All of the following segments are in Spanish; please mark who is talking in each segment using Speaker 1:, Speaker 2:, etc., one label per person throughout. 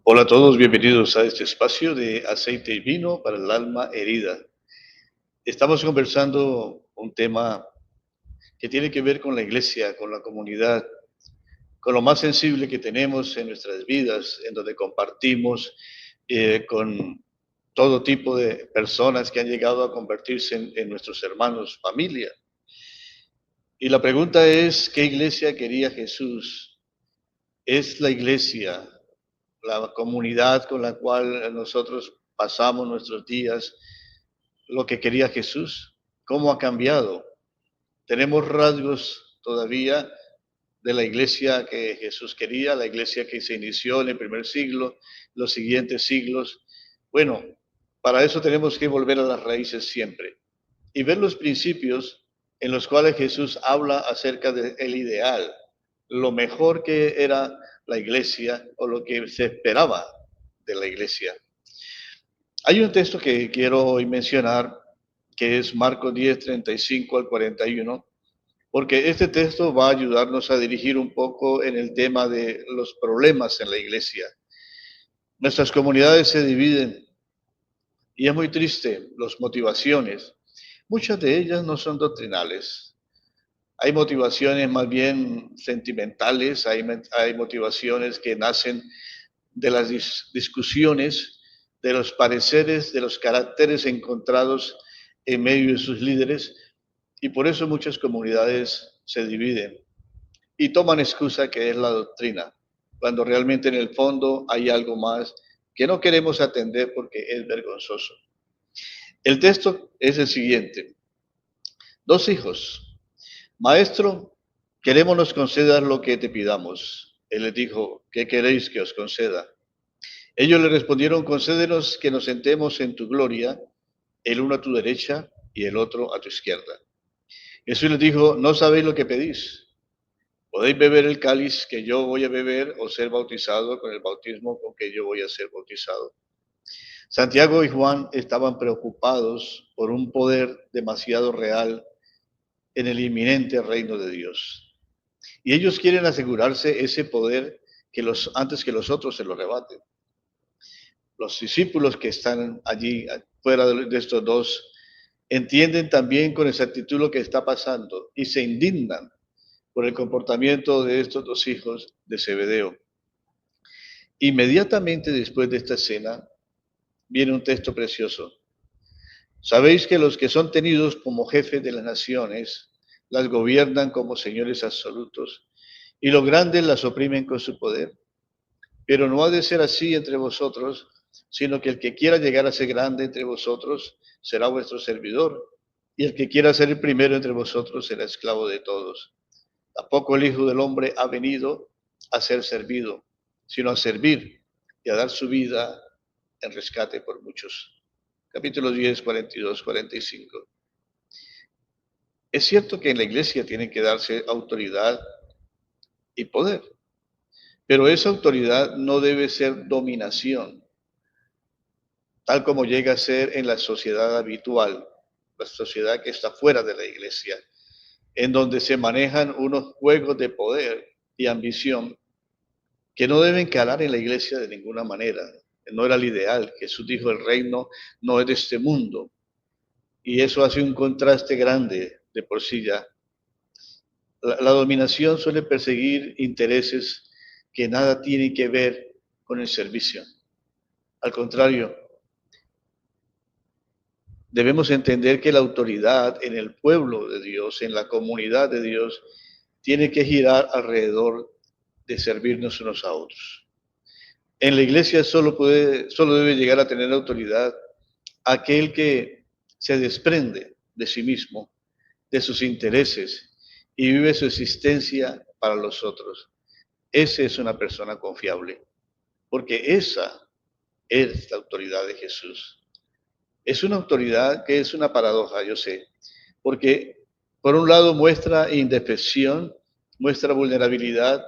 Speaker 1: Hola a todos, bienvenidos a este espacio de aceite y vino para el alma herida. Estamos conversando un tema que tiene que ver con la iglesia, con la comunidad, con lo más sensible que tenemos en nuestras vidas, en donde compartimos con todo tipo de personas que han llegado a convertirse en nuestros hermanos, familia. Y la pregunta es, ¿qué iglesia quería Jesús? ¿Es la iglesia la comunidad con la cual nosotros pasamos nuestros días, lo que quería Jesús? ¿Cómo ha cambiado? Tenemos rasgos todavía de la iglesia que Jesús quería, la iglesia que se inició en el primer siglo, los siguientes siglos. Bueno, para eso tenemos que volver a las raíces siempre y ver los principios en los cuales Jesús habla acerca del ideal, lo mejor que era la iglesia o lo que se esperaba de la iglesia. Hay un texto que quiero hoy mencionar, que es Marcos 10, 35 al 41, porque este texto va a ayudarnos a dirigir un poco en el tema de los problemas en la iglesia. Nuestras comunidades se dividen y es muy triste las motivaciones. Muchas de ellas no son doctrinales. Hay motivaciones más bien sentimentales, hay motivaciones que nacen de las discusiones, de los pareceres, de los caracteres encontrados en medio de sus líderes, y por eso muchas comunidades se dividen y toman excusa que es la doctrina, cuando realmente en el fondo hay algo más que no queremos atender porque es vergonzoso. El texto es el siguiente. Dos hijos. Maestro, queremos nos concedas lo que te pidamos. Él les dijo, ¿qué queréis que os conceda? Ellos le respondieron, concédenos que nos sentemos en tu gloria, el uno a tu derecha y el otro a tu izquierda. Jesús les dijo, no sabéis lo que pedís. Podéis beber el cáliz que yo voy a beber o ser bautizado con el bautismo con que yo voy a ser bautizado. Santiago y Juan estaban preocupados por un poder demasiado real en el inminente reino de Dios. Y ellos quieren asegurarse ese poder antes que los otros se lo rebaten. Los discípulos que están allí fuera de estos dos entienden también con exactitud lo que está pasando y se indignan por el comportamiento de estos dos hijos de Zebedeo. Inmediatamente después de esta escena viene un texto precioso. Sabéis que los que son tenidos como jefes de las naciones las gobiernan como señores absolutos y los grandes las oprimen con su poder. Pero no ha de ser así entre vosotros, sino que el que quiera llegar a ser grande entre vosotros será vuestro servidor, y el que quiera ser el primero entre vosotros será esclavo de todos. Tampoco el Hijo del Hombre ha venido a ser servido, sino a servir y a dar su vida en rescate por muchos. Capítulo 10, 42, 45. Es cierto que en la iglesia tiene que darse autoridad y poder, pero esa autoridad no debe ser dominación, tal como llega a ser en la sociedad habitual, la sociedad que está fuera de la iglesia, en donde se manejan unos juegos de poder y ambición que no deben calar en la iglesia de ninguna manera. No era el ideal. Jesús dijo, el reino no es de este mundo. Y eso hace un contraste grande de por sí ya. La dominación suele perseguir intereses que nada tienen que ver con el servicio. Al contrario, debemos entender que la autoridad en el pueblo de Dios, en la comunidad de Dios, tiene que girar alrededor de servirnos unos a otros. En la iglesia solo debe llegar a tener autoridad aquel que se desprende de sí mismo, de sus intereses y vive su existencia para los otros. Esa es una persona confiable, porque esa es la autoridad de Jesús. Es una autoridad que es una paradoja, yo sé, porque por un lado muestra indefensión, muestra vulnerabilidad,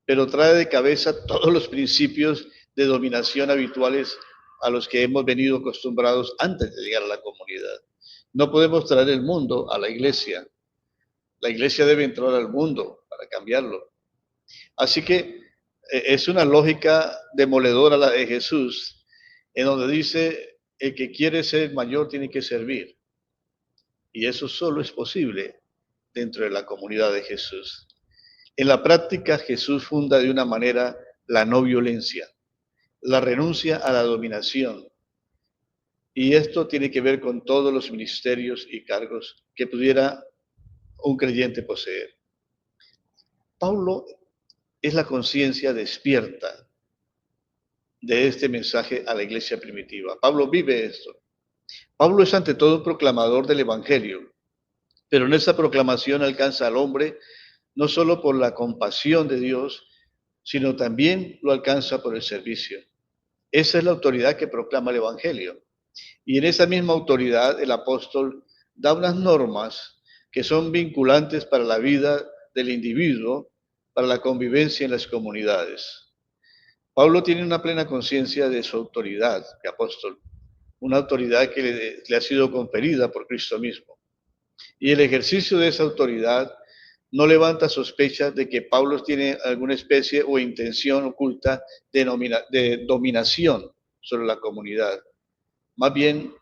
Speaker 1: pero trae de cabeza todos los principios de dominación habituales a los que hemos venido acostumbrados antes de llegar a la comunidad. No podemos traer el mundo a la iglesia. La iglesia debe entrar al mundo para cambiarlo. Así que Es una lógica demoledora la de Jesús, en donde dice, el que quiere ser mayor tiene que servir. Y eso solo es posible dentro de la comunidad de Jesús. En la práctica, Jesús funda de una manera la no violencia, la renuncia a la dominación. Y esto tiene que ver con todos los ministerios y cargos que pudiera un creyente poseer. Pablo es la conciencia despierta de este mensaje a la iglesia primitiva. Pablo vive esto. Pablo es ante todo un proclamador del Evangelio, pero en esa proclamación alcanza al hombre no solo por la compasión de Dios, sino también lo alcanza por el servicio. Esa es la autoridad que proclama el Evangelio. Y en esa misma autoridad el apóstol da unas normas que son vinculantes para la vida del individuo, para la convivencia en las comunidades. Pablo tiene una plena conciencia de su autoridad de apóstol, una autoridad que le ha sido conferida por Cristo mismo. Y el ejercicio de esa autoridad no levanta sospechas de que Pablo tiene alguna especie o intención oculta de dominación sobre la comunidad. Más bien,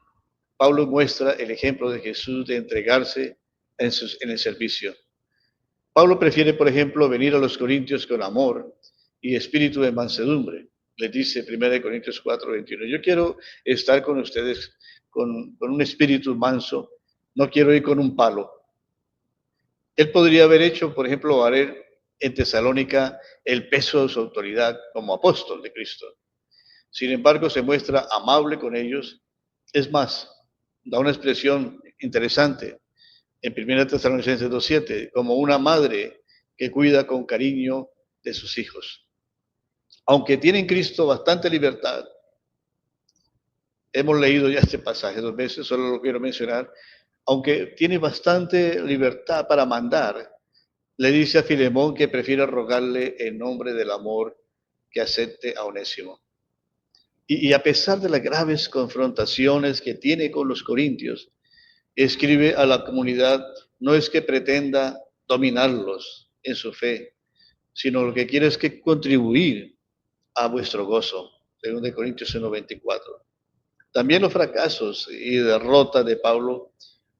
Speaker 1: Pablo muestra el ejemplo de Jesús de entregarse en el servicio. Pablo prefiere, por ejemplo, venir a los corintios con amor y espíritu de mansedumbre. Les dice 1 Corintios 4:21, yo quiero estar con ustedes con un espíritu manso, no quiero ir con un palo. Él podría haber hecho, por ejemplo, valer en Tesalónica el peso de su autoridad como apóstol de Cristo. Sin embargo, se muestra amable con ellos. Es más, da una expresión interesante en 1 Tesalonicenses 2:7, como una madre que cuida con cariño de sus hijos. Aunque tiene en Cristo bastante libertad, hemos leído ya este pasaje 2 veces, solo lo quiero mencionar, aunque tiene bastante libertad para mandar, le dice a Filemón que prefiere rogarle en nombre del amor que acepte a Onésimo. Y a pesar de las graves confrontaciones que tiene con los corintios, escribe a la comunidad, no es que pretenda dominarlos en su fe, sino lo que quiere es que contribuir a vuestro gozo, según de Corintios 1:24. También los fracasos y derrotas de Pablo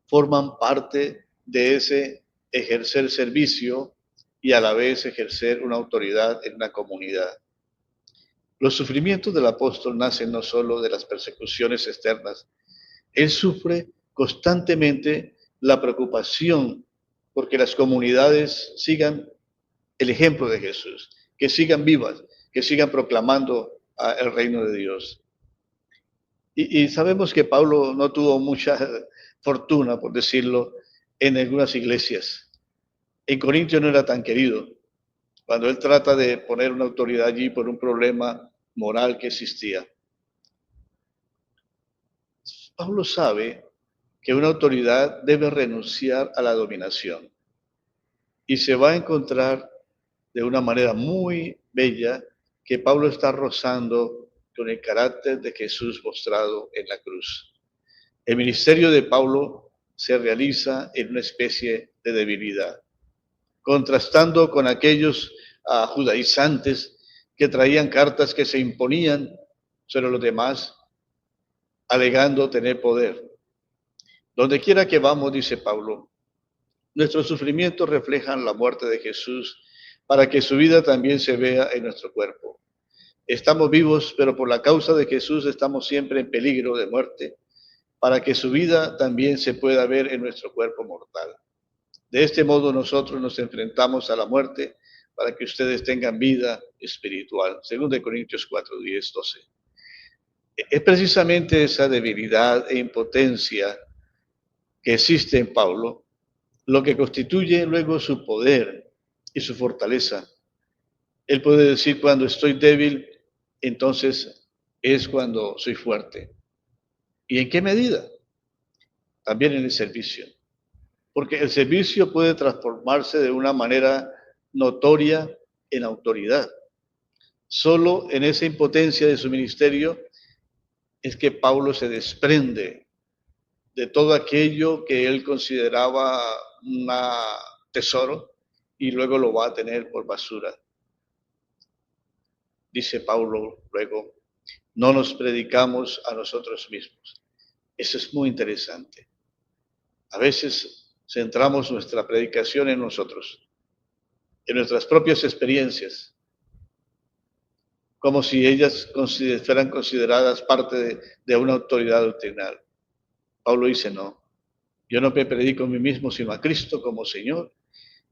Speaker 1: forman parte de ese ejercer servicio y a la vez ejercer una autoridad en una comunidad. Los sufrimientos del apóstol nacen no solo de las persecuciones externas, él sufre constantemente la preocupación porque las comunidades sigan el ejemplo de Jesús, que sigan vivas, que sigan proclamando el reino de Dios. Y sabemos que Pablo no tuvo mucha fortuna, por decirlo, en algunas iglesias. En Corintio no era tan querido. Cuando él trata de poner una autoridad allí por un problema moral que existía. Pablo sabe que una autoridad debe renunciar a la dominación y se va a encontrar de una manera muy bella que Pablo está rozando con el carácter de Jesús mostrado en la cruz. El ministerio de Pablo se realiza en una especie de debilidad, contrastando con aquellos judaizantes que traían cartas que se imponían sobre los demás, alegando tener poder. Donde quiera que vamos, dice Pablo, nuestros sufrimientos reflejan la muerte de Jesús para que su vida también se vea en nuestro cuerpo. Estamos vivos, pero por la causa de Jesús estamos siempre en peligro de muerte, para que su vida también se pueda ver en nuestro cuerpo mortal. De este modo nosotros nos enfrentamos a la muerte para que ustedes tengan vida espiritual. Según de Corintios 4:10-12. Es precisamente esa debilidad e impotencia que existe en Pablo lo que constituye luego su poder y su fortaleza. Él puede decir, cuando estoy débil, entonces es cuando soy fuerte. ¿Y en qué medida? También en el servicio. Porque el servicio puede transformarse de una manera notoria en autoridad. Solo en esa impotencia de su ministerio es que Pablo se desprende de todo aquello que él consideraba un tesoro y luego lo va a tener por basura. dice Pablo luego, no nos predicamos a nosotros mismos. Eso es muy interesante. A veces centramos nuestra predicación en nosotros, en nuestras propias experiencias, como si ellas fueran consideradas parte de una autoridad doctrinal. Pablo dice, no, yo no me predico a mí mismo, sino a Cristo como Señor,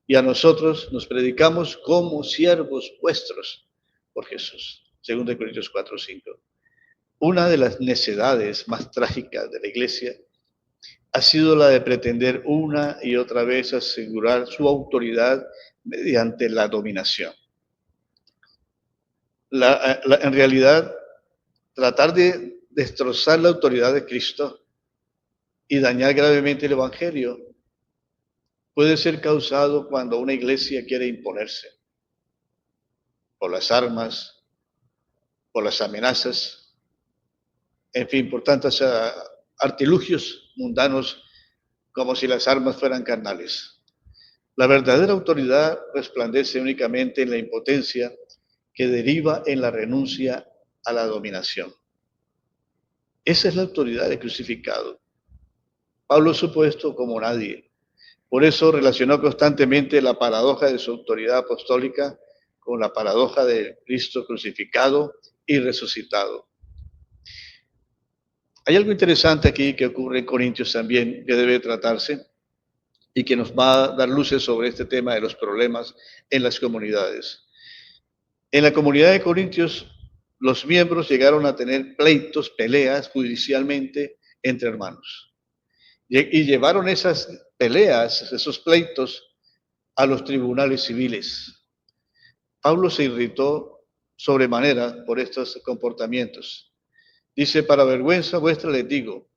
Speaker 1: y a nosotros nos predicamos como siervos vuestros por Jesús. 2 Corintios 4:5. Una de las necedades más trágicas de la iglesia ha sido la de pretender una y otra vez asegurar su autoridad mediante la dominación. En realidad, tratar de destrozar la autoridad de Cristo y dañar gravemente el Evangelio puede ser causado cuando una iglesia quiere imponerse por las armas, por las amenazas, en fin, por tantos artilugios mundanos como si las armas fueran carnales. La verdadera autoridad resplandece únicamente en la impotencia que deriva en la renuncia a la dominación. Esa es la autoridad del crucificado. Pablo supo esto como nadie. Por eso relacionó constantemente la paradoja de su autoridad apostólica con la paradoja de Cristo crucificado y resucitado. Hay algo interesante aquí que ocurre en Corintios también que debe tratarse y que nos va a dar luces sobre este tema de los problemas en las comunidades. En la comunidad de Corintios, los miembros llegaron a tener pleitos, peleas judicialmente entre hermanos. Y llevaron esas peleas, esos pleitos, a los tribunales civiles. Pablo se irritó sobremanera por estos comportamientos. Dice, para vergüenza vuestra les digo,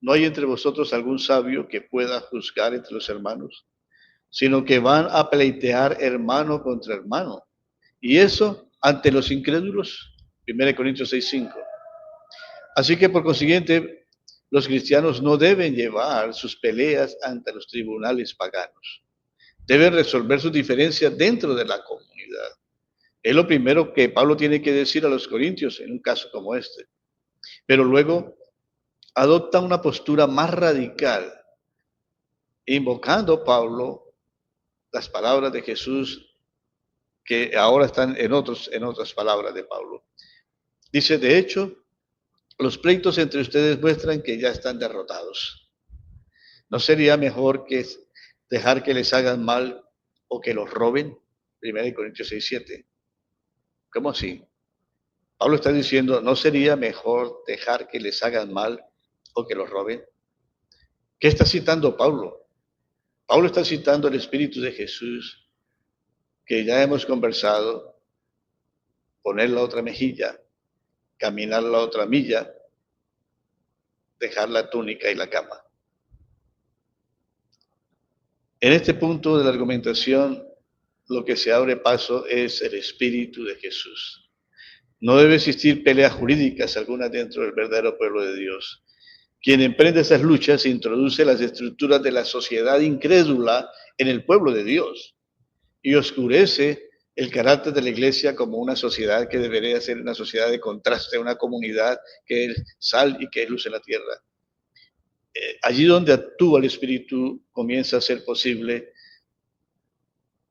Speaker 1: ¿no hay entre vosotros algún sabio que pueda juzgar entre los hermanos? Sino que van a pleitear hermano contra hermano. Y eso ante los incrédulos. 1 Corintios 6:5. Así que por consiguiente, los cristianos no deben llevar sus peleas ante los tribunales paganos. Deben resolver sus diferencias dentro de la comunidad. Es lo primero que Pablo tiene que decir a los corintios en un caso como este. Pero luego adopta una postura más radical, invocando Pablo las palabras de Jesús que ahora están en otras palabras de Pablo. Dice, de hecho, los pleitos entre ustedes muestran que ya están derrotados. ¿No sería mejor que dejar que les hagan mal o que los roben? 1 Corintios 6:7. ¿Cómo así? Pablo está diciendo, ¿no sería mejor dejar que les hagan mal o que los roben? ¿Qué está citando Pablo? Pablo está citando el Espíritu de Jesús, que ya hemos conversado, poner la otra mejilla, caminar la otra milla, dejar la túnica y la cama. En este punto de la argumentación, lo que se abre paso es el Espíritu de Jesús. No debe existir peleas jurídicas alguna dentro del verdadero pueblo de Dios. Quien emprende esas luchas introduce las estructuras de la sociedad incrédula en el pueblo de Dios y oscurece el carácter de la iglesia como una sociedad que debería ser una sociedad de contraste, una comunidad que es sal y que es luz en la tierra. Allí donde actúa el Espíritu comienza a ser posible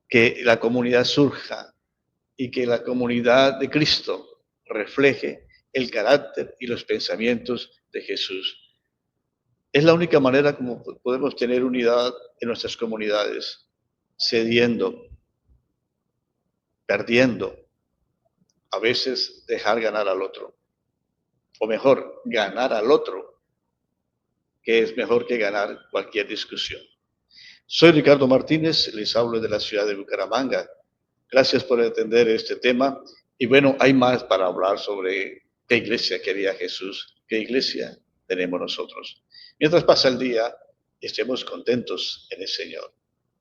Speaker 1: que la comunidad surja y que la comunidad de Cristo refleje el carácter y los pensamientos de Jesús. Es la única manera como podemos tener unidad en nuestras comunidades, cediendo, perdiendo, a veces dejar ganar al otro, o mejor, ganar al otro, que es mejor que ganar cualquier discusión. Soy Ricardo Martínez, les hablo de la ciudad de Bucaramanga. Gracias por entender este tema. Y bueno, hay más para hablar sobre qué iglesia quería Jesús, qué iglesia tenemos nosotros. Mientras pasa el día, estemos contentos en el Señor.